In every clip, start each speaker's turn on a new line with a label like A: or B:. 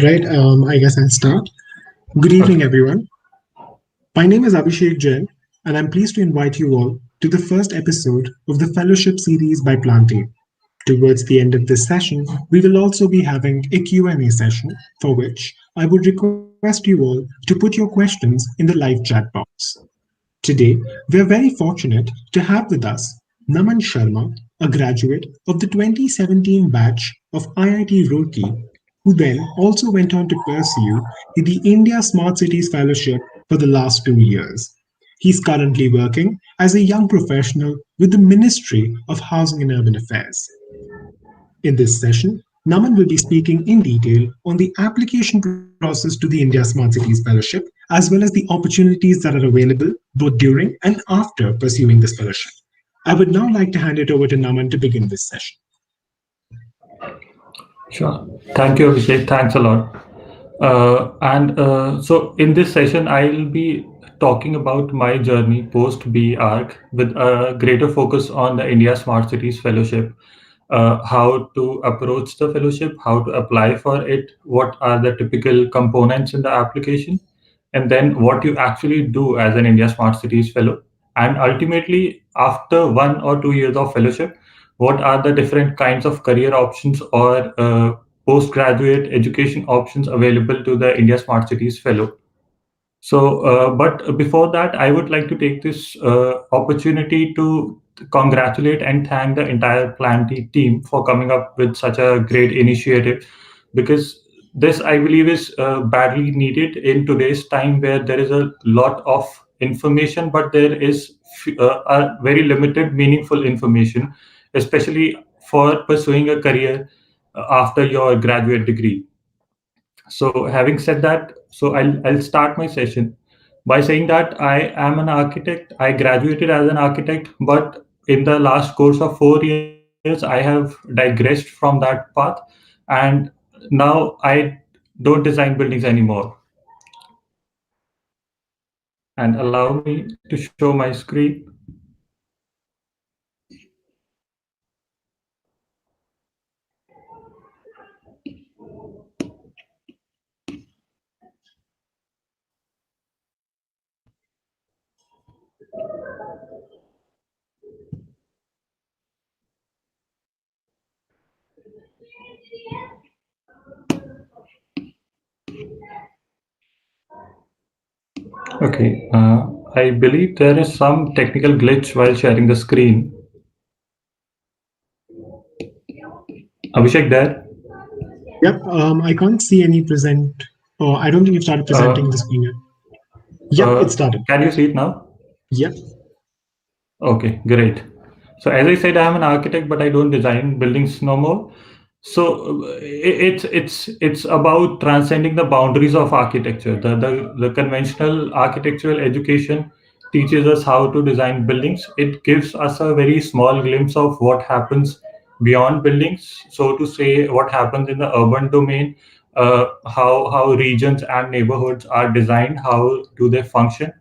A: Right, I guess I'll start. Good evening,
B: Okay.
A: everyone. My name is Abhishek Jain, and I'm pleased to invite you all to the first episode of the Fellowship series by Plantain. Towards the end of this session, we will also be having a Q&A session for which I would request you all to put your questions in the live chat box. Today, we are very fortunate to have with us Naman Sharma, a graduate of the 2017 batch of IIT Roorkee, who then also went on to pursue the India Smart Cities Fellowship for the last 2 years. He's currently working as a young professional with the Ministry of Housing and Urban Affairs. In this session, Naman will be speaking in detail on the application process to the India Smart Cities Fellowship, as well as the opportunities that are available both during and after pursuing this fellowship. I would now like to hand it over to Naman to begin this session.
B: Sure. Thank you, Abhishek. Thanks a lot. And so in this session, I'll be talking about my journey post BArc with a greater focus on the India Smart Cities Fellowship, how to approach the fellowship, how to apply for it, what are the typical components in the application, and then what you actually do as an India Smart Cities Fellow. And ultimately, after 1 or 2 years of fellowship, what are the different kinds of career options or postgraduate education options available to the India Smart Cities Fellow. But before that, I would like to take this opportunity to congratulate and thank the entire Planty team for coming up with such a great initiative, because this, I believe, is badly needed in today's time where there is a lot of information, but there is a very limited meaningful information, especially for pursuing a career after your graduate degree. So having said that, I'll start my session by saying that I am an architect. I graduated as an architect, but in the last course of 4 years, I have digressed from that path, and now I don't design buildings anymore. And allow me to show my screen. Okay, I believe there is some technical glitch while sharing the screen. Abhishek, there.
A: Yep, I can't see any present, or I don't think you've started presenting
B: Uh,
A: the screen yet. Yep, it started.
B: can you see it now?
A: Yep.
B: Okay, great. So as I said, I am an architect, but I don't design buildings no more. So it's about transcending the boundaries of architecture. The conventional architectural education teaches us how to design buildings. It gives us a very small glimpse of what happens beyond buildings. So to say, what happens in the urban domain, how regions and neighborhoods are designed, how do they function,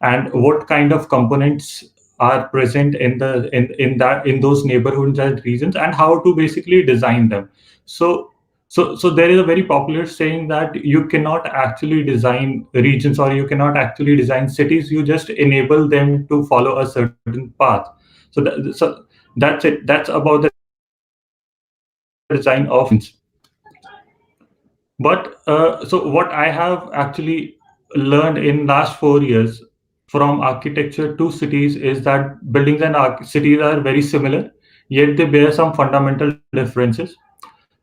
B: and what kind of components are present in those neighborhoods and regions, and how to basically design them. So so so there is a very popular saying that you cannot actually design regions, or you cannot actually design cities, you just enable them to follow a certain path. So that's it. That's about the design of cities. But so what I have actually learned in last 4 years from architecture to cities is that buildings and cities are very similar, yet they bear some fundamental differences.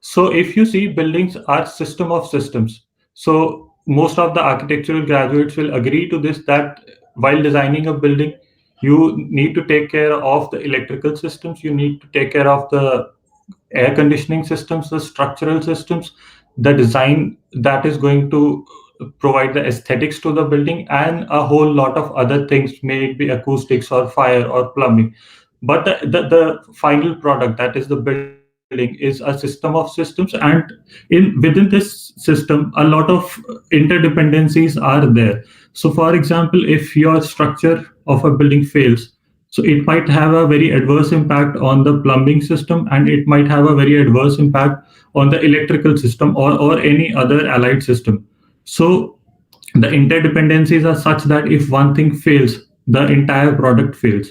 B: So if you see, buildings are system of systems. So most of the architectural graduates will agree to this, that while designing a building, you need to take care of the electrical systems, you need to take care of the air conditioning systems, the structural systems, the design that is going to provide the aesthetics to the building, and a whole lot of other things, may it be acoustics or fire or plumbing. but the final product, that is the building, is a system of systems, and within this system a lot of interdependencies are there. So for example, if your structure of a building fails, so it might have a very adverse impact on the plumbing system, and it might have a very adverse impact on the electrical system, or any other allied system. So the interdependencies are such that if one thing fails, the entire product fails.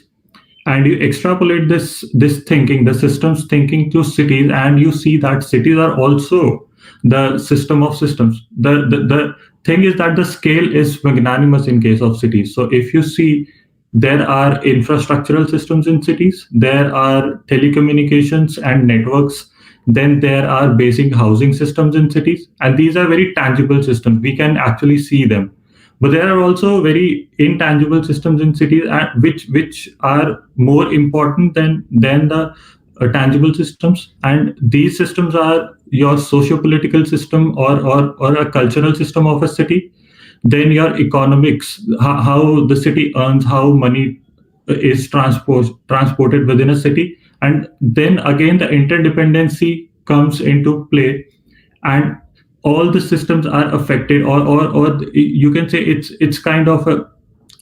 B: And you extrapolate this thinking, the systems thinking, to cities, and you see that cities are also the system of systems. The thing is that the scale is magnanimous in case of cities. So if you see, there are infrastructural systems in cities, there are telecommunications and networks, then there are basic housing systems in cities, and these are very tangible systems, we can actually see them. But there are also very intangible systems in cities, which are more important than the tangible systems. And these systems are your socio-political system, or a cultural system of a city, then your economics, how the city earns, how money is transported within a city, and then again the interdependency comes into play, and all the systems are affected, or you can say it's kind of a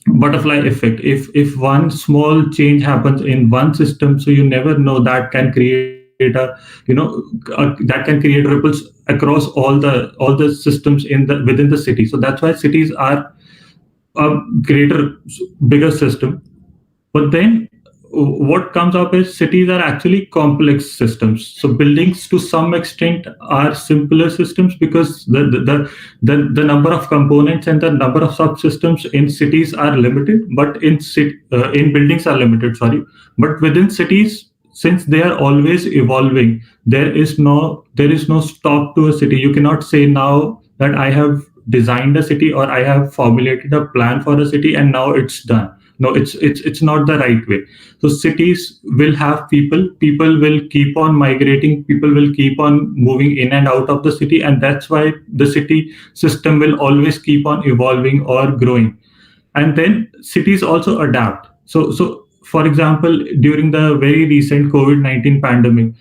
B: butterfly effect. If one small change happens in one system, so you never know, that can create that can create ripples across all the systems within the city. So that's why cities are a bigger system. But then what comes up is cities are actually complex systems. So buildings to some extent are simpler systems, because the number of components and the number of subsystems in cities are limited, but in buildings are limited, sorry. But within cities, since they are always evolving, there is no stop to a city. You cannot say now that I have designed a city, or I have formulated a plan for a city, and now it's done. No, it's not the right way. So cities will have people will keep on migrating, people will keep on moving in and out of the city, and that's why the city system will always keep on evolving or growing. And then cities also adapt. So for example, during the very recent COVID-19 pandemic,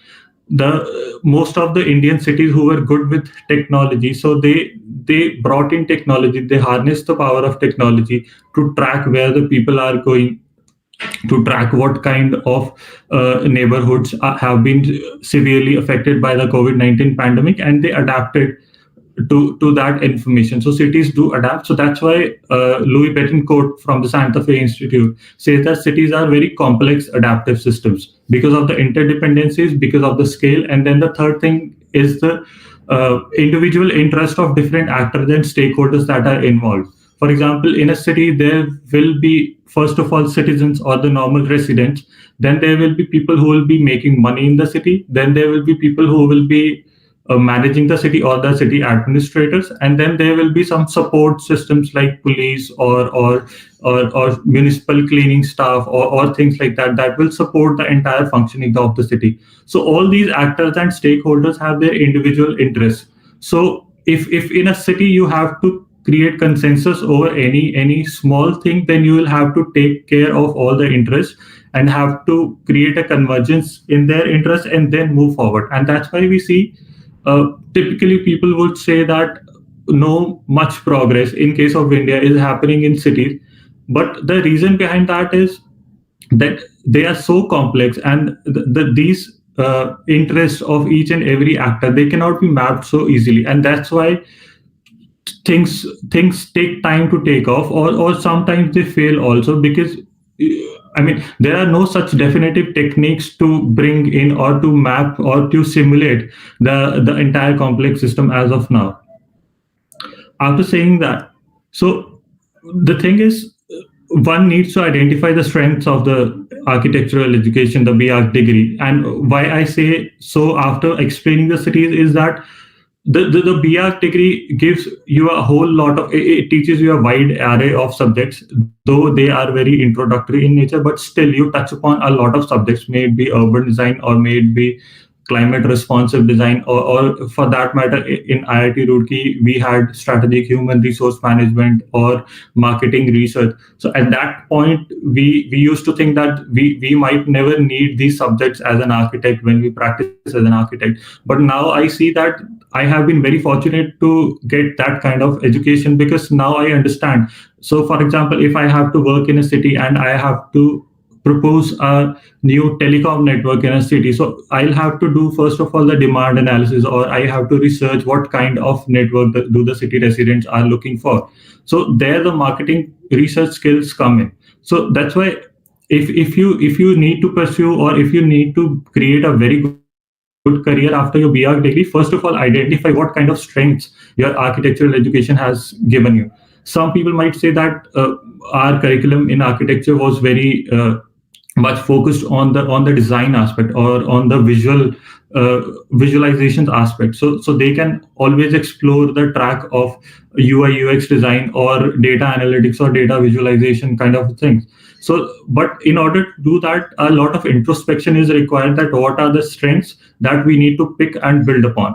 B: the most of the Indian cities who were good with technology, so they brought in technology, they harnessed the power of technology to track where the people are going, to track what kind of neighborhoods have been severely affected by the COVID-19 pandemic, and they adapted to that information. So cities do adapt. So that's why Louis Betancourt from the Santa Fe Institute says that cities are very complex adaptive systems because of the interdependencies, because of the scale. And then the third thing is the individual interest of different actors and stakeholders that are involved. For example, in a city, there will be, first of all, citizens or the normal residents. Then there will be people who will be making money in the city. Then there will be people who will be managing the city, or the city administrators, and then there will be some support systems like police, or municipal cleaning staff, or things like that will support the entire functioning of the city. So all these actors and stakeholders have their individual interests. So if in a city you have to create consensus over any small thing, then you will have to take care of all the interests and have to create a convergence in their interests and then move forward. And that's why we see, typically people would say that no much progress in case of India is happening in cities. But the reason behind that is that they are so complex, and these interests of each and every actor, they cannot be mapped so easily. And that's why things take time to take off, or sometimes they fail also, because I mean, there are no such definitive techniques to bring in, or to map, or to simulate the entire complex system as of now. After saying that, so the thing is, one needs to identify the strengths of the architectural education, the B.Arch degree. And why I say so after explaining the cities is that the B.Arch degree gives you a whole lot of, it teaches you a wide array of subjects, though they are very introductory in nature, but still you touch upon a lot of subjects, may it be urban design, or may it be climate responsive design, or for that matter, in IIT Roorkee, we had strategic human resource management or marketing research. So at that point, we used to think that we might never need these subjects as an architect when we practice as an architect. But now I see that I have been very fortunate to get that kind of education, because now I understand. So, for example, if I have to work in a city and I have to propose a new telecom network in a city, so I'll have to do first of all the demand analysis, or I have to research what kind of network do the city residents are looking for. So there the marketing research skills come in. So that's why if you need to pursue, or if you need to create a very good career after your BR degree, first of all identify what kind of strengths your architectural education has given you. Some people might say that our curriculum in architecture was very much focused on the design aspect, or on the visualizations aspect. So they can always explore the track of UI UX design, or data analytics, or data visualization kind of things. So, but in order to do that, a lot of introspection is required, that what are the strengths that we need to pick and build upon.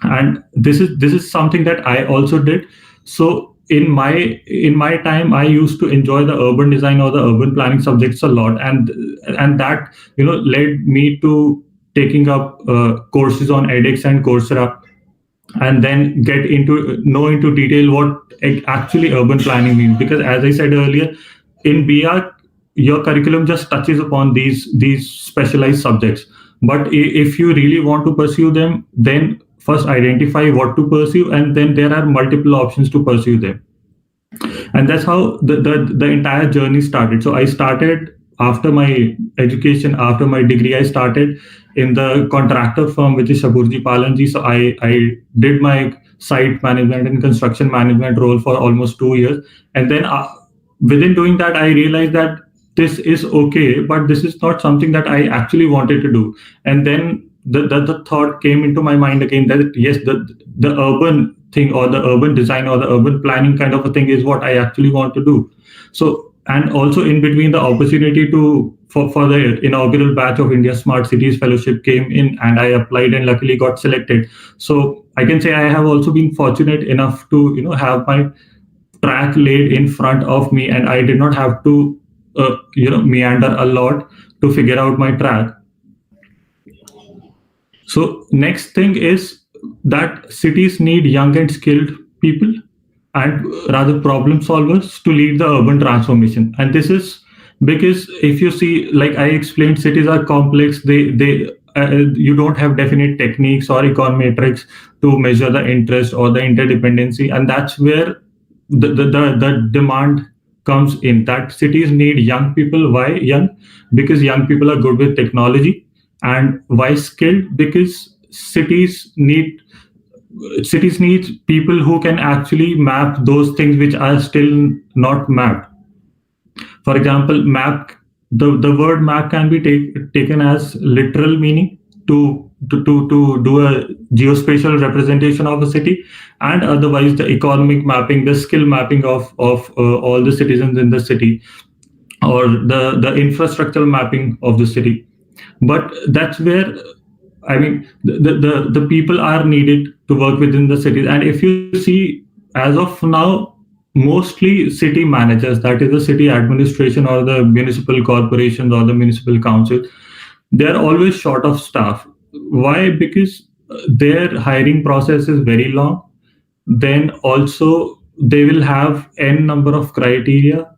B: And this is something that I also did. So in my time, I used to enjoy the urban design or the urban planning subjects a lot, and that led me to taking up courses on edX and Coursera, and then get into detail what actually urban planning means. Because as I said earlier, in BR, your curriculum just touches upon these specialized subjects. But if you really want to pursue them, then first identify what to pursue, and then there are multiple options to pursue them. And that's how the entire journey started. So I started, after my education, after my degree, I started in the contractor firm, which is Shapoorji Pallonji. So I did my site management and construction management role for almost 2 years. And then within doing that, I realized that this is okay, but this is not something that I actually wanted to do. And then the thought came into my mind again, that yes, the urban thing, or the urban design, or the urban planning kind of a thing is what I actually want to do. So, and also in between, the opportunity for the inaugural batch of India Smart Cities Fellowship came in, and I applied and luckily got selected. So I can say I have also been fortunate enough to have my track laid in front of me, and I did not have to meander a lot to figure out my track. So next thing is that cities need young and skilled people, and rather problem solvers, to lead the urban transformation. And this is because, if you see, like I explained, cities are complex. They You don't have definite techniques or econometrics to measure the interest or the interdependency, and that's where the demand comes in. That cities need young people. Why young? Because young people are good with technology. And why skilled? Because cities need people who can actually map those things which are still not mapped. For example, map, the word map can be taken as literal meaning, to do a geospatial representation of a city, and otherwise the economic mapping, the skill mapping of all the citizens in the city, or the infrastructural mapping of the city. But that's where, I mean, the people are needed to work within the cities. And if you see, as of now, mostly city managers, that is the city administration, or the municipal corporations, or the municipal council, they're always short of staff. Why? Because their hiring process is very long. Then also they will have n number of criteria.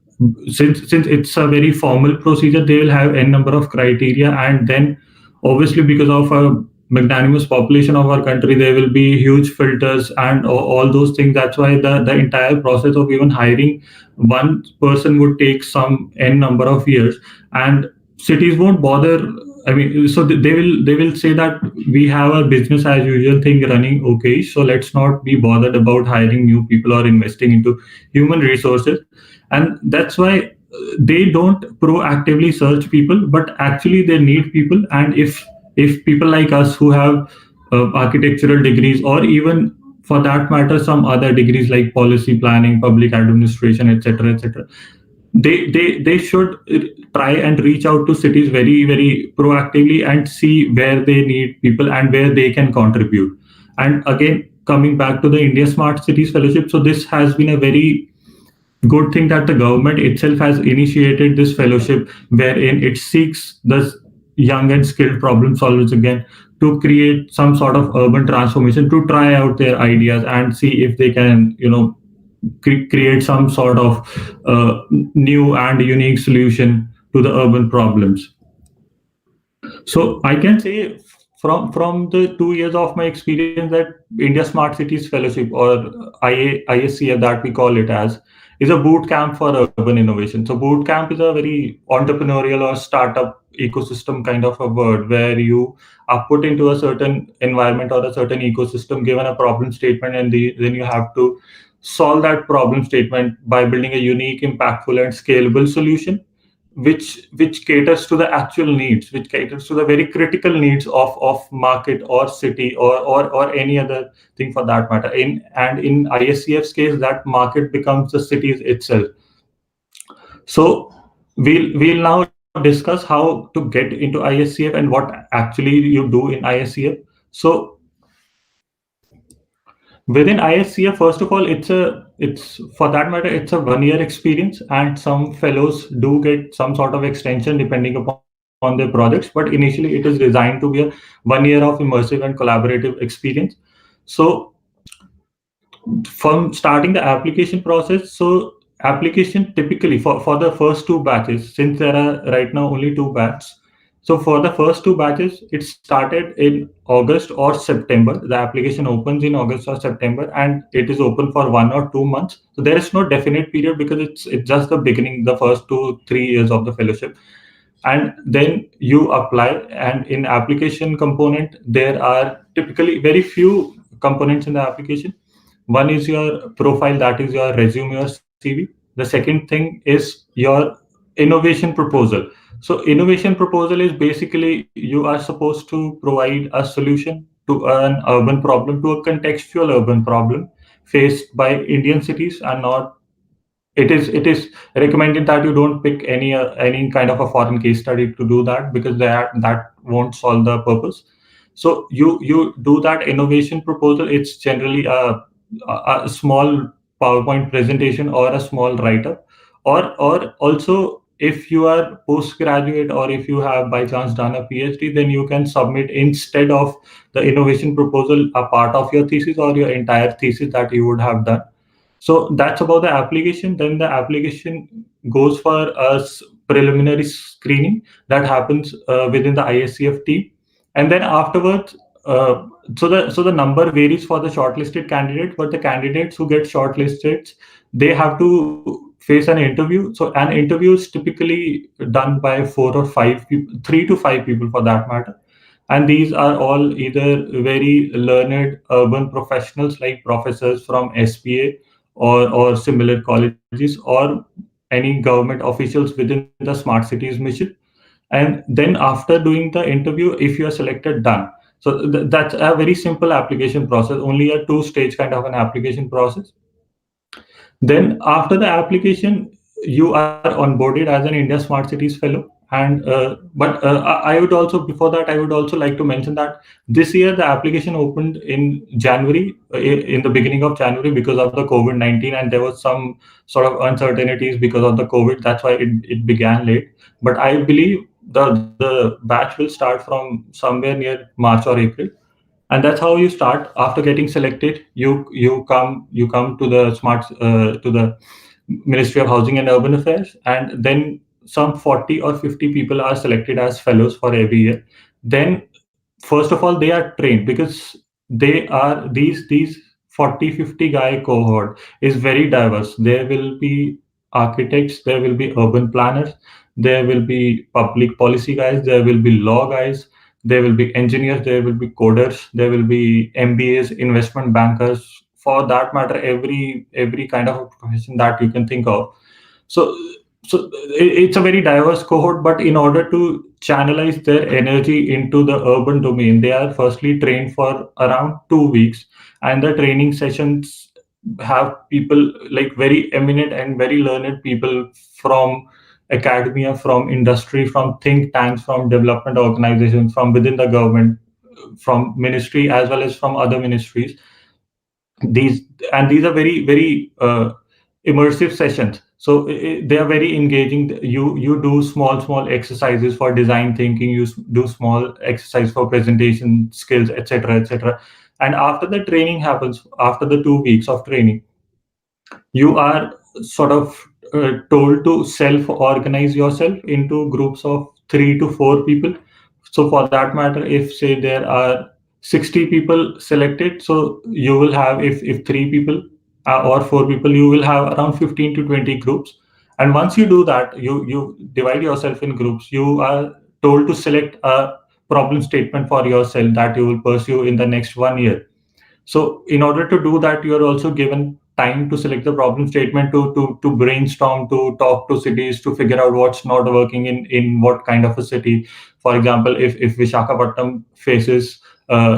B: Since it's a very formal procedure, they will have n number of criteria, and then obviously, because of a magnanimous population of our country, there will be huge filters and all those things. That's why the entire process of even hiring one person would take some n number of years, and cities won't bother. I mean, so they will say that we have a business as usual thing running, okay, so let's not be bothered about hiring new people or investing into human resources. And that's why they don't proactively search people, but actually they need people. And if people like us, who have architectural degrees, or even for that matter some other degrees like policy planning, public administration, etc., etc., they should try and reach out to cities very proactively and see where they need people and where they can contribute. And again, coming back to the India Smart Cities Fellowship, so this has been a very good thing that the government itself has initiated this fellowship, wherein it seeks the young and skilled problem solvers again to create some sort of urban transformation, to try out their ideas and see if they can, create some sort of new and unique solution to the urban problems. So I can say from the 2 years of my experience that India Smart Cities Fellowship, or ISCF that we call it as, is a boot camp for urban innovation. So boot camp is a very entrepreneurial or startup ecosystem kind of a word, where you are put into a certain environment or a certain ecosystem, given a problem statement, and then you have to solve that problem statement by building a unique, impactful, and scalable solution, which caters to the actual needs, which caters to the very critical needs of market or city, or any other thing for that matter. In ISCF's case, that market becomes the cities itself. So we'll now discuss how to get into ISCF and what actually you do in ISCF. So within ISCF, first of all, it's for that matter, it's a 1 year experience, and some fellows do get some sort of extension depending upon their projects. But initially, it is designed to be a 1 year of immersive and collaborative experience. So from starting the application process, so application typically for the first two batches, since there are right now only two batches. So for the first two batches, it started in August or September. The application opens in August or September, and it is open for 1 or 2 months. So there is no definite period, because it's just the beginning, the first 2-3 years of the fellowship. And then you apply, and in application component, there are typically very few components in the application. One is your profile, that is your resume, your CV. The second thing is your innovation proposal. So innovation proposal is basically, you are supposed to provide a solution to an urban problem, to a contextual urban problem faced by Indian cities, and not, it is recommended that you don't pick any kind of a foreign case study to do that, because that won't solve the purpose. So you do that innovation proposal. It's generally a small PowerPoint presentation or a small write-up, or also, if you are postgraduate, or if you have by chance done a PhD, then you can submit, instead of the innovation proposal, a part of your thesis or your entire thesis that you would have done. So that's about the application. Then the application goes for a preliminary screening that happens within the ISCF team, and then afterwards, so the number varies for the shortlisted candidate, but the candidates who get shortlisted, they have to face an interview. So an interview is typically done by 4 or 5 people, 3 to 5 people for that matter. And these are all either very learned urban professionals, like professors from SPA or similar colleges, or any government officials within the smart cities mission. And then after doing the interview, if you are selected, done. So that's a very simple application process, only a two-stage kind of an application process. Then after the application, you are onboarded as an India Smart Cities fellow. And but I would also, before that, I would also like to mention that this year the application opened in January, in the beginning of January, because of the COVID-19, and there was some sort of uncertainties because of the COVID. That's why it began late. But I believe the batch will start from somewhere near March or April, and that's how you start. After getting selected, you come to the Ministry of Housing and Urban Affairs, and then some 40 or 50 people are selected as fellows for every year. Then first of all, they are trained, because they are these 40-50 guy cohort is very diverse. There will be architects, there will be urban planners, there will be public policy guys, there will be law guys, there will be engineers, there will be coders, there will be MBAs, investment bankers, for that matter, every kind of a profession that you can think of. So so it's a very diverse cohort, but in order to channelize their energy into the urban domain, they are firstly trained for around 2 weeks, and the training sessions have people like very eminent and very learned people from academia, from industry, from think tanks, from development organizations, from within the government, from ministry as well as from other ministries. These are very very immersive sessions, so they are very engaging. You do small exercises for design thinking, do small exercise for presentation skills, etc., etc. And after the training happens, after the 2 weeks of training, you are sort of told to self organize yourself into groups of 3 to 4 people. So for that matter, if say there are 60 people selected, so you will have, if 3 people or 4 people, you will have around 15 to 20 groups. And once you do that, you divide yourself in groups. You are told to select a problem statement for yourself that you will pursue in the next 1 year. So in order to do that, you are also given time to select the problem statement, to brainstorm, to talk to cities, to figure out what's not working in what kind of a city. For example, if Visakhapatnam faces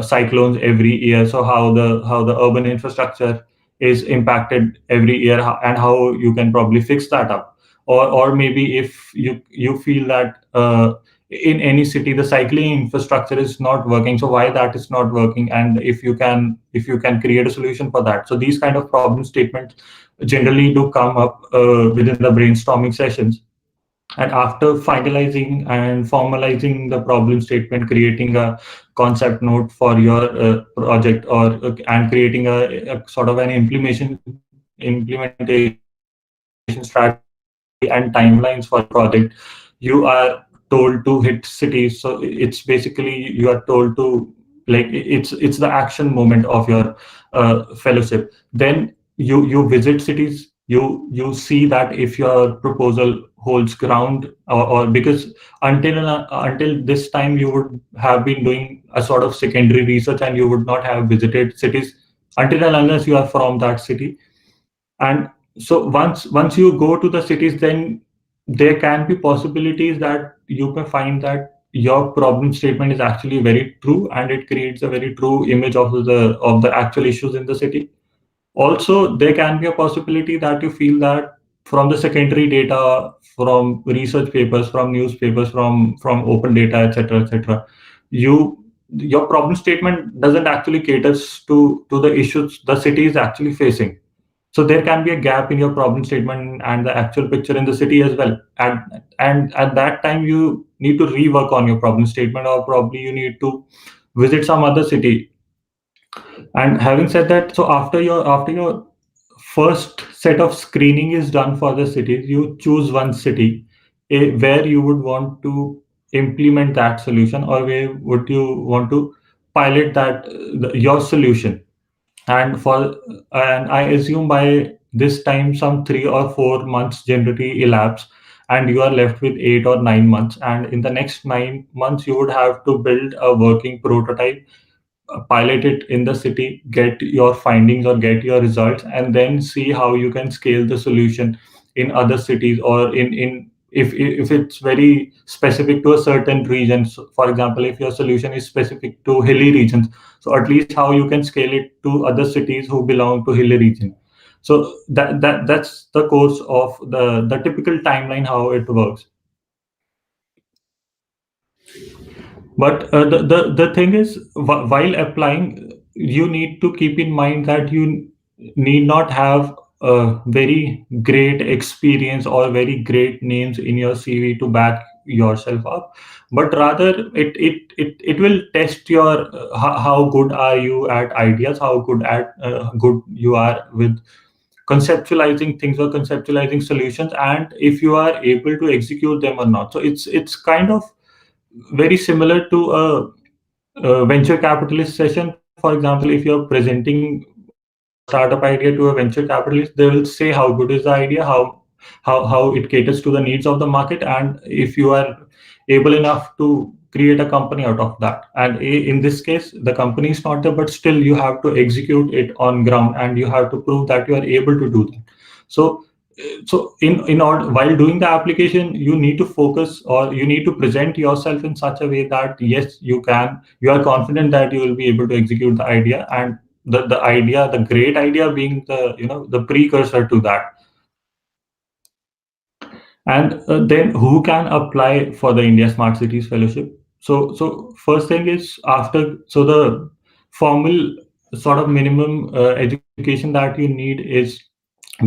B: cyclones every year, so how the urban infrastructure is impacted every year, and how you can probably fix that up. Or maybe if you feel that in any city the cycling infrastructure is not working, so why that is not working, and if you can create a solution for that. So these kind of problem statements generally do come up within the brainstorming sessions. And after finalizing and formalizing the problem statement, creating a concept note for your project, or and creating a sort of an implementation strategy and timelines for your project, you are told to hit cities. So it's basically, you are told to, like, it's the action moment of your fellowship. Then you visit cities, you see that if your proposal holds ground, or because until this time you would have been doing a sort of secondary research, and you would not have visited cities until and unless you are from that city. And so once you go to the cities, then there can be possibilities that you can find that your problem statement is actually very true, and it creates a very true image of the actual issues in the city. Also, there can be a possibility that you feel that from the secondary data, from research papers, from newspapers, from open data, etc., etc., your problem statement doesn't actually caters to the issues the city is actually facing. So there can be a gap in your problem statement and the actual picture in the city as well. And at that time, you need to rework on your problem statement, or probably you need to visit some other city. And having said that, so after your first set of screening is done for the cities, you choose one city where you would want to implement that solution, or where would you want to pilot your solution. And I assume by this time some 3 or 4 months generally elapse, and you are left with 8 or 9 months. And in the next 9 months, you would have to build a working prototype, pilot it in the city, get your findings or get your results, and then see how you can scale the solution in other cities, or in if it's very specific to a certain region. So for example, if your solution is specific to hilly regions, so at least how you can scale it to other cities who belong to hilly region. So that's the course of the typical timeline, how it works. But the thing is, while applying, you need to keep in mind that you need not have a very great experience or very great names in your CV to back yourself up, but rather it will test your how good are you at ideas, how good you are with conceptualizing things or conceptualizing solutions, and if you are able to execute them or not. So it's kind of very similar to a venture capitalist session. For example, if you're presenting a startup idea to a venture capitalist, they will say how good is the idea, how it caters to the needs of the market, and if you are able enough to create a company out of that. And in this case, the company is not there, but still you have to execute it on ground, and you have to prove that you are able to do that. So in order, while doing the application, you need to focus, or you need to present yourself in such a way that yes, you are confident that you will be able to execute the idea. And the idea, the great idea being the, the precursor to that. And then who can apply for the India Smart Cities Fellowship? So first thing is, after, so the formal sort of minimum education that you need is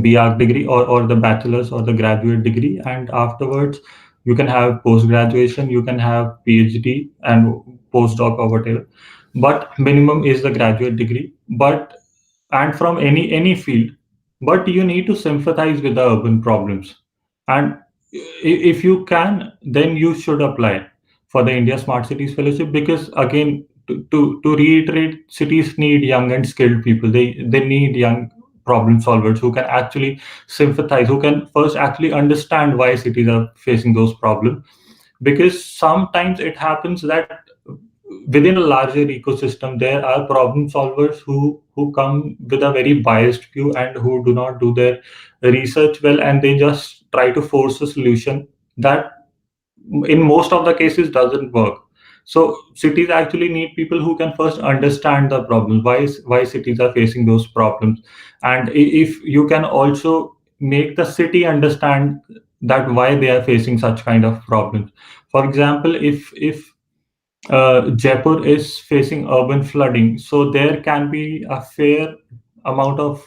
B: B.Arch degree, or the bachelor's or the graduate degree, and afterwards you can have post graduation, you can have PhD and postdoc or whatever, but minimum is the graduate degree. But and from any field, but you need to sympathize with the urban problems. And if you can, then you should apply for the India Smart Cities Fellowship, because again, to reiterate, cities need young and skilled people. They need young problem solvers who can actually sympathize, who can first actually understand why cities are facing those problems. Because sometimes it happens that within a larger ecosystem there are problem solvers who come with a very biased view and who do not do their research well, and they just try to force a solution that in most of the cases doesn't work. So cities actually need people who can first understand the problems, why cities are facing those problems. And if you can also make the city understand that why they are facing such kind of problems. For example, if Jaipur is facing urban flooding, so there can be a fair amount of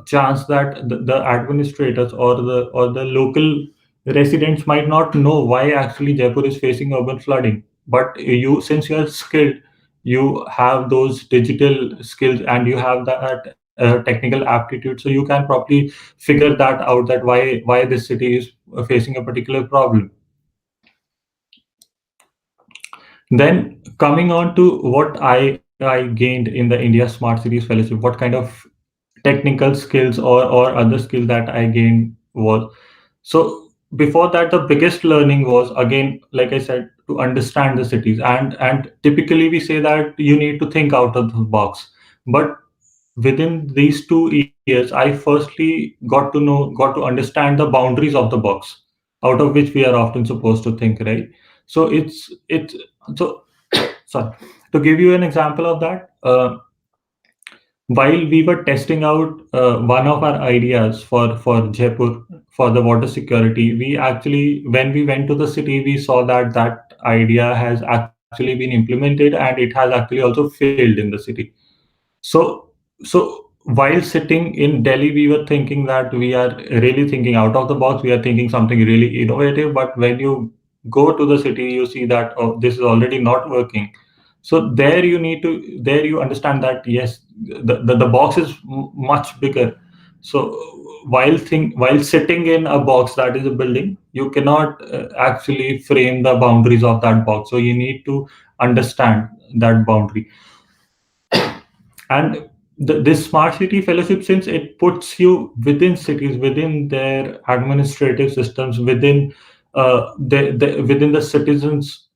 B: chance that the administrators or the local residents might not know why actually Jaipur is facing urban flooding. But you, since you are skilled, you have those digital skills and you have that technical aptitude, so you can probably figure that out, that why this city is facing a particular problem. Then coming on to what I gained in the India Smart Cities Fellowship, what kind of technical skills or other skills that I gained was, so before that the biggest learning was, again, like I said, to understand the cities. And typically we say that you need to think out of the box. But within these 2 years, I firstly got to understand the boundaries of the box out of which we are often supposed to think, right? So it's so sorry, to give you an example of that, while we were testing out one of our ideas for Jaipur for the water security, we actually, when we went to the city, we saw that that idea has actually been implemented and it has actually also failed in the city. So so while sitting in Delhi, we were thinking that we are really thinking out of the box, we are thinking something really innovative. But when you go to the city, you see that, oh, this is already not working. So there you understand that yes, the box is much bigger. So while sitting in a box that is a building, you cannot actually frame the boundaries of that box. So you need to understand that boundary. And this smart city fellowship, since it puts you within cities, within their administrative systems, within within the citizens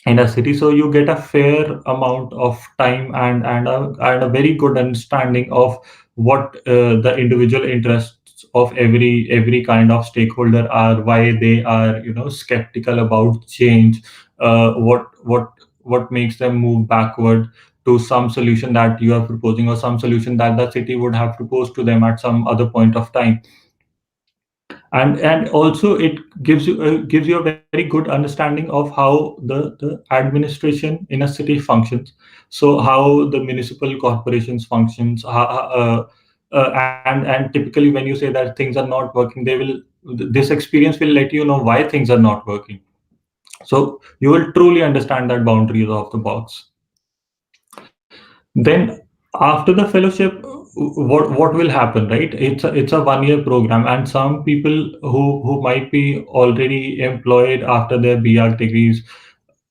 B: in a city, so you get a fair amount of time and a very good understanding of what the individual interests of every kind of stakeholder are, why they are, skeptical about change, what makes them move backward to some solution that you are proposing, or some solution that the city would have proposed to them at some other point of time. And also it gives you a very good understanding of how the administration in a city functions. So how the municipal corporations functions, and typically when you say that things are not working, this experience will let you know why things are not working. So you will truly understand that boundaries of the box. Then after the fellowship, what will happen, right? It's a 1 year program, and some people who might be already employed after their BR degrees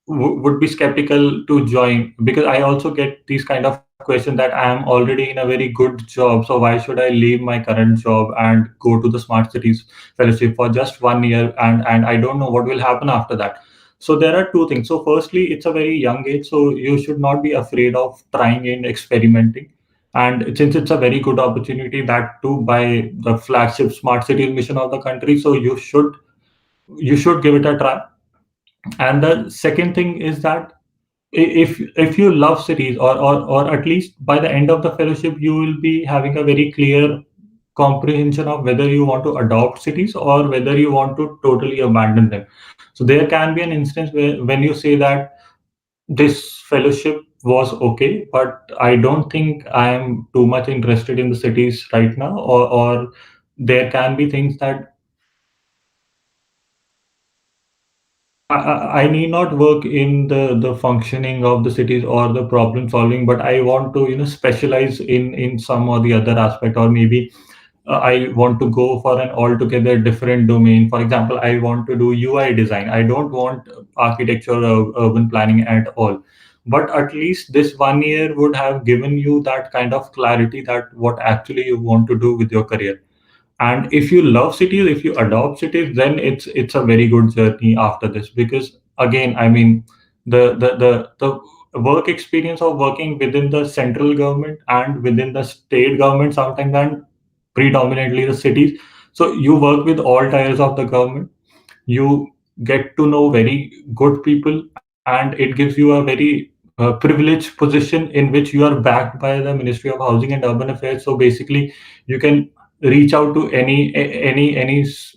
B: would be skeptical to join, because I also get these kind of questions that I am already in a very good job, so why should I leave my current job and go to the Smart Cities Fellowship for just 1 year, and I don't know what will happen after that. So there are two things. So firstly, it's a very young age, so you should not be afraid of trying and experimenting. And since it's a very good opportunity, that too by the flagship smart cities mission of the country, so you should give it a try. And the second thing is that if you love cities, or at least by the end of the fellowship you will be having a very clear comprehension of whether you want to adopt cities or whether you want to totally abandon them. So there can be an instance where when you say that this fellowship was okay, but I don't think I am too much interested in the cities right now, or there can be things that I need not work in the functioning of the cities or the problem solving, but I want to specialize in some or the other aspect, or maybe I want to go for an altogether different domain. For example, I want to do UI design. I don't want architecture or urban planning at all. But at least this 1 year would have given you that kind of clarity that what actually you want to do with your career. And if you love cities, if you adopt cities, then it's a very good journey after this, because again, I mean, the work experience of working within the central government and within the state government sometimes, and predominantly the cities, so you work with all tiers of the government. You get to know very good people, and it gives you a very privileged position in which you are backed by the Ministry of Housing and Urban Affairs. So basically you can reach out to any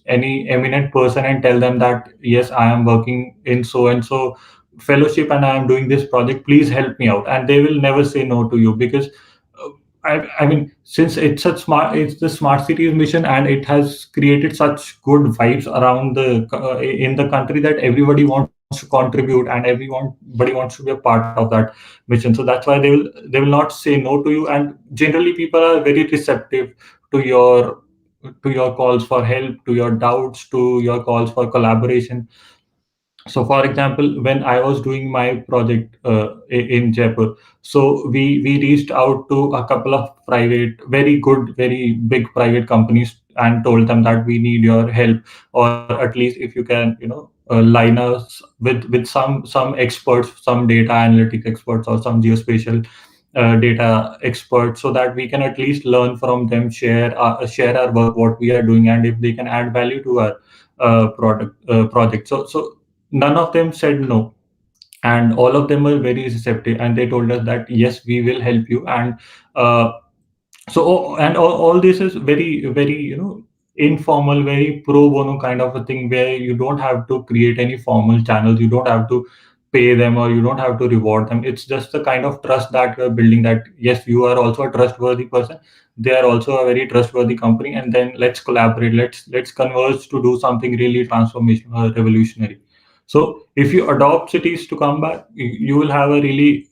B: eminent person and tell them that yes, I am working in so and so fellowship and I am doing this project, please help me out, and they will never say no to you, because I mean, since it's the smart cities mission, and it has created such good vibes around in the country, that everybody wants to contribute and everybody wants to be a part of that mission. So that's why they will not say no to you, and generally people are very receptive to your calls for help, to your doubts, to your calls for collaboration. So for example, when I was doing my project in Jaipur, so we reached out to a couple of private, very good, very big private companies, and told them that we need your help, or at least if you can line us with some experts, some data analytic experts or some geospatial data experts, so that we can at least learn from them, share our work, what we are doing, and if they can add value to our product project. So none of them said no, and all of them were very receptive, and they told us that yes, we will help you. And uh, all this is very very informal, very pro bono kind of a thing, where you don't have to create any formal channels, you don't have to pay them, or you don't have to reward them. It's just the kind of trust that you're building, that yes, you are also a trustworthy person, they are also a very trustworthy company, and then let's collaborate, let's converge to do something really transformational or revolutionary. So if you adopt cities to come back, you will have a really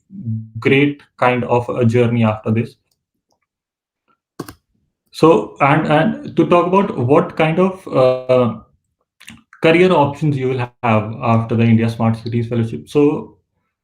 B: great kind of a journey after this. So, and to talk about what kind of career options you will have after the India Smart Cities Fellowship. So,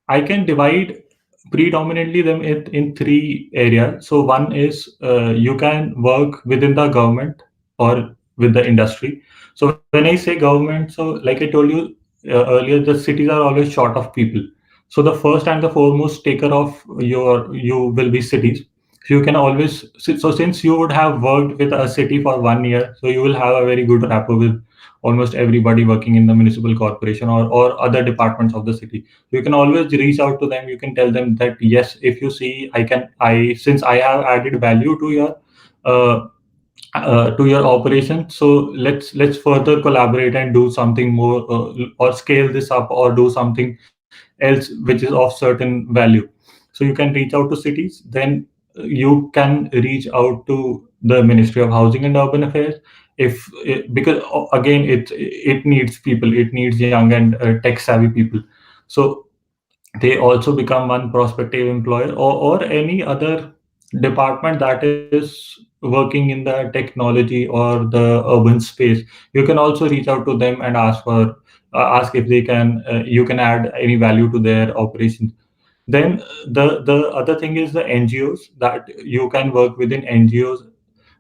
B: I can divide predominantly them in three areas. So, one is you can work within the government or with the industry. So, when I say government, so like I told you earlier, the cities are always short of people. So, the first and the foremost taker of you will be cities. So you can always, so since you would have worked with a city for 1 year, so you will have a very good rapport with almost everybody working in the municipal corporation or other departments of the city. You can always reach out to them. You can tell them that yes, if you see, I since I have added value uh, to your operation, so let's further collaborate and do something more, or scale this up, or do something else which is of certain value. So you can reach out to cities, then you can reach out to the Ministry of Housing and Urban Affairs, if because again it needs people, it needs young and tech savvy people. So they also become one prospective employer, or any other department that is working in the technology or the urban space. You can also reach out to them and ask if they can you can add any value to their operations. Then the other thing is the NGOs, that you can work within NGOs.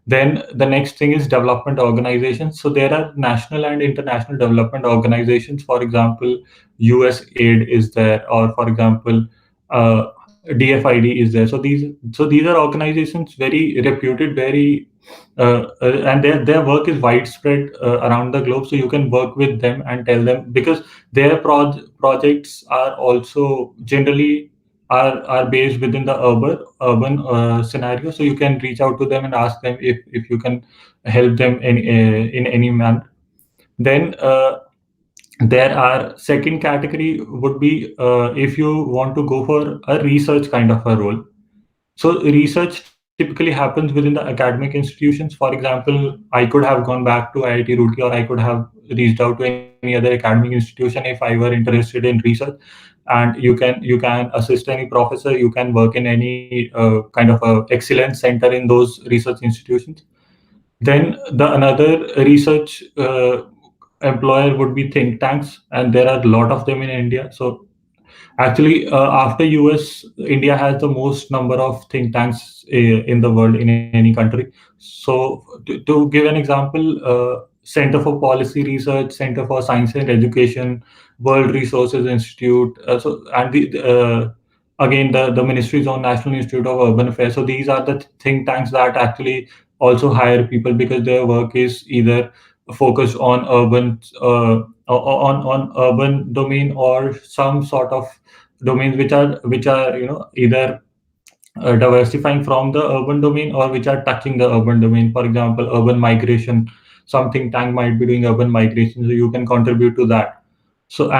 B: Then the next thing is development organizations. So there are national and international development organizations. For example, USAID is there, or for example, DFID is there. So these are organizations very reputed, very and their work is widespread around the globe. So you can work with them and tell them, because their projects are also generally are based within the urban scenario. So you can reach out to them and ask them if you can help them in any manner. Then there are second category would be if you want to go for a research kind of a role. So research typically happens within the academic institutions. For example, I could have gone back to IIT Roorkee, or I could have reached out to any other academic institution if I were interested in research. And you can assist any professor. You can work in any kind of a excellence center in those research institutions. Then the another research employer would be think tanks, and there are a lot of them in India. So actually, after US, India has the most number of think tanks in the world in any country. So to give an example, Center for Policy Research, Center for Science and Education, World Resources Institute, again the Ministry's own National Institute of Urban Affairs. So these are the think tanks that actually also hire people, because their work is either focused on on urban domain, or some sort of domains which are either diversifying from the urban domain, or which are touching the urban domain. For example, urban migration, some think tank might be doing urban migration, so you can contribute to that. So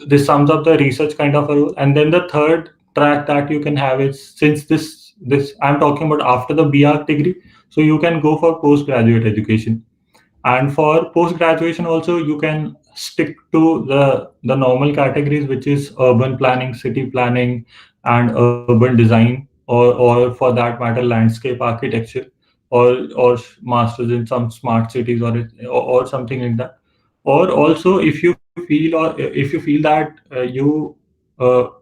B: this sums up the research kind of a role. And then the third track that you can have is, since this I'm talking about after the BArch degree, so you can go for postgraduate education. And for post graduation also, you can stick to the normal categories, which is urban planning, city planning, and urban design, or for that matter, landscape architecture, or masters in some smart cities, or something like that. Or also, if you feel that you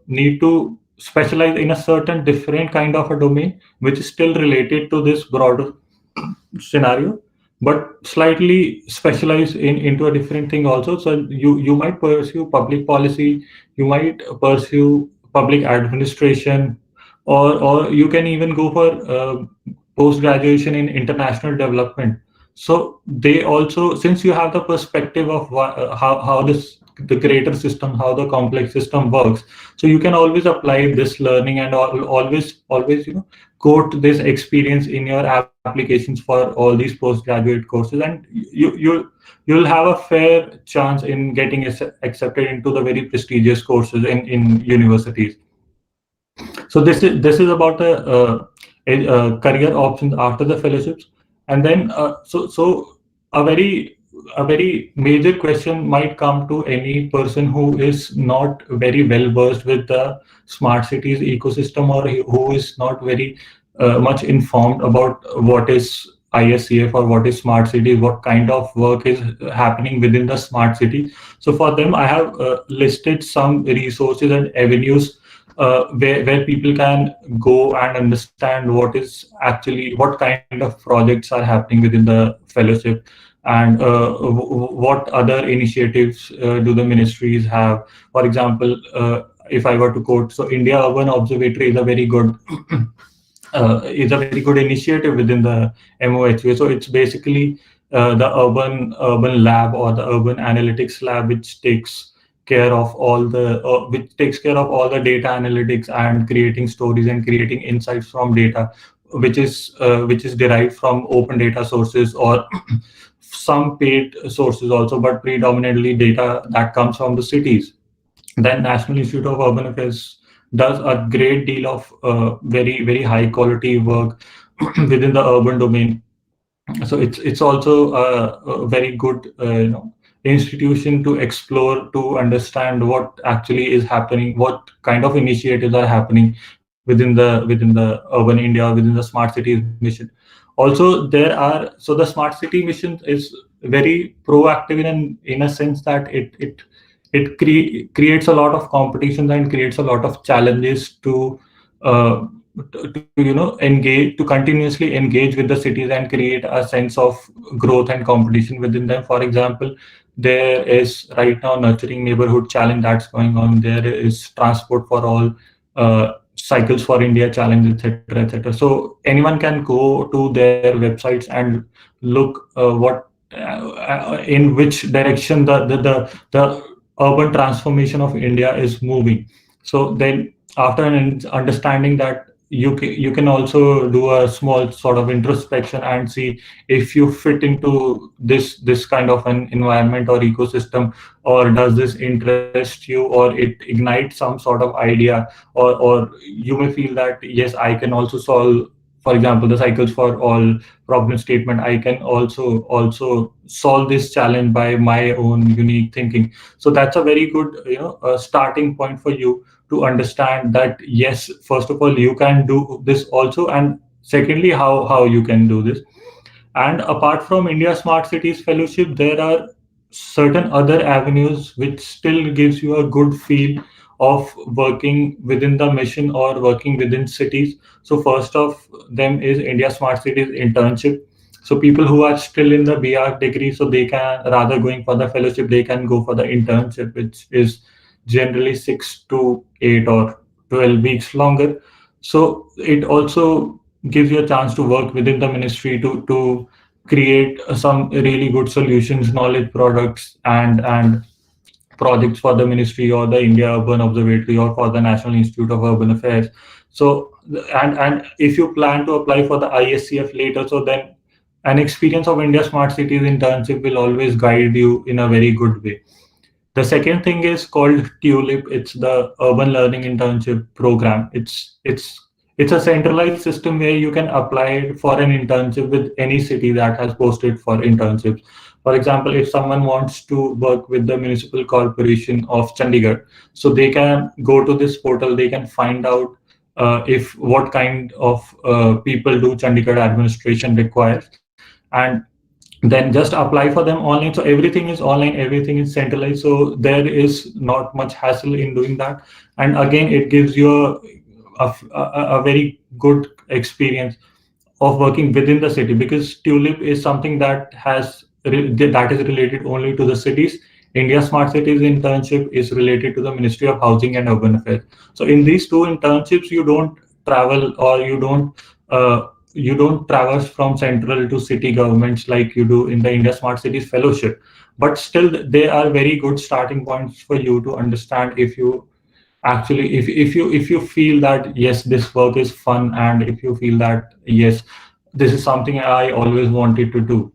B: need to specialize in a certain different kind of a domain, which is still related to this broader scenario, but slightly specialized into a different thing also. So you might pursue public policy, you might pursue public administration, or you can even go for post graduation in international development. So they also, since you have the perspective of how this the greater system, how the complex system works, so you can always apply this learning, and always quote this experience in your applications for all these postgraduate courses, and you'll have a fair chance in getting accepted into the very prestigious courses in universities. So this is about the career options after the fellowships. And then a very major question might come to any person who is not very well versed with the smart cities ecosystem, or who is not very much informed about what is ISCF or what is smart cities, what kind of work is happening within the smart city. So for them, I have listed some resources and avenues where people can go and understand what kind of projects are happening within the fellowship, and what other initiatives do the ministries have. For example, if I were to quote, so India Urban Observatory is a very good initiative within the MOHA. So it's basically the urban lab, or the urban analytics lab, which takes care of all the data analytics and creating stories and creating insights from data, which is derived from open data sources, or some paid sources also, but predominantly data that comes from the cities. Then National Institute of Urban Affairs does a great deal of very high quality work within the urban domain. So it's also a very good institution to explore, to understand what actually is happening, what kind of initiatives are happening within the urban India, within the smart cities mission. Also, so the smart city mission is very proactive in a sense that it creates a lot of competitions and creates a lot of challenges uh, to continuously engage with the cities and create a sense of growth and competition within them. For example, there is right now Nurturing Neighborhood Challenge that's going on. There is Transport for All Cycles for India challenge, etc., etc. So anyone can go to their websites and look what in which direction the urban transformation of India is moving. So then, after an understanding that, you can also do a small sort of introspection and see if you fit into this kind of an environment or ecosystem, or does this interest you, or it ignites some sort of idea, or you may feel that yes, I can also solve, for example, the cycles for all problem statement. I can also solve this challenge by my own unique thinking. So that's a very good, starting point for you to understand that yes, first of all, you can do this also, and secondly, how you can do this. And apart from India Smart Cities Fellowship, there are certain other avenues which still gives you a good feel of working within the mission or working within cities. So first of them is India Smart Cities internship. So people who are still in the BR degree, so they can, rather going for the fellowship, they can go for the internship, which is generally 6 to 8 or 12 weeks longer. So it also gives you a chance to work within the ministry to create some really good solutions, knowledge products, and projects for the ministry or the India Urban Observatory or for the National Institute of Urban Affairs. So and if you plan to apply for the ISCF later, so then an experience of India Smart Cities internship will always guide you in a very good way. The second thing is called TULIP. It's the Urban Learning Internship Program. It's a centralized system where you can apply for an internship with any city that has posted for internships. For example, if someone wants to work with the Municipal Corporation of Chandigarh, so they can go to this portal. They can find out if what kind of people do Chandigarh administration requires, and then just apply for them online. So everything is online, everything is centralized, so there is not much hassle in doing that. And again, it gives you a very good experience of working within the city, because TULIP is something that is related only to the cities. India Smart Cities internship is related to the Ministry of Housing and Urban Affairs. So in these two internships, you don't travel, or you don't traverse from central to city governments like you do in the India Smart Cities Fellowship. But still, they are very good starting points for you to understand if you actually, if you feel that yes, this work is fun, and if you feel that yes, this is something I always wanted to do.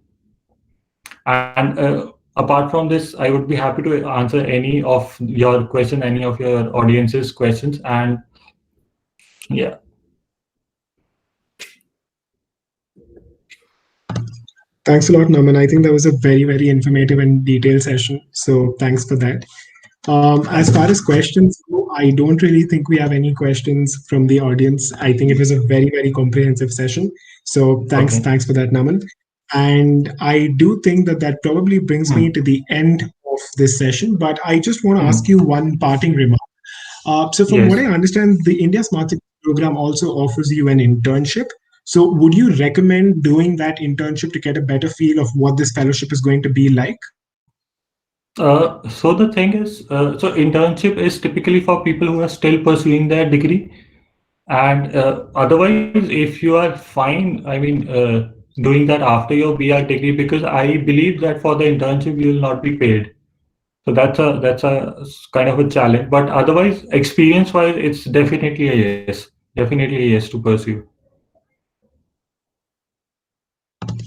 B: And apart from this, I would be happy to answer any of your question, any of your audience's questions. And yeah.
A: Thanks a lot, Naman. I think that was a very, very informative and detailed session. So thanks for that. As far as questions go, I don't really think we have any questions from the audience. I think it was a very, very comprehensive session. So thanks,
B: Okay.
A: thanks for that, Naman. And I do think that that probably brings me to the end of this session. But I just want to ask you one parting remark. So from what
B: Yes.
A: I understand, the India Smart City program also offers you an internship. So would you recommend doing that internship to get a better feel of what this fellowship is going to be like?
B: So the thing is, so internship is typically for people who are still pursuing their degree, and otherwise, if you are fine, I mean, doing that after your BR degree, because I believe that for the internship you will not be paid. So that's a kind of a challenge. But otherwise, experience-wise, it's definitely a yes to pursue.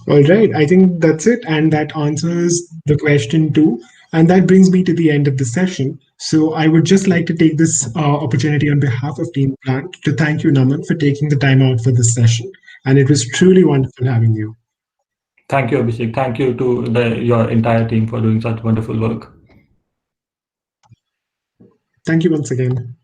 A: All right, I think that's it. And that answers the question too. And that brings me to the end of the session. So I would just like to take this opportunity on behalf of Team Plant to thank you, Naman, for taking the time out for this session. And it was truly wonderful having you.
B: Thank you, Abhishek. Thank you to your entire team for doing such wonderful work.
A: Thank you once again.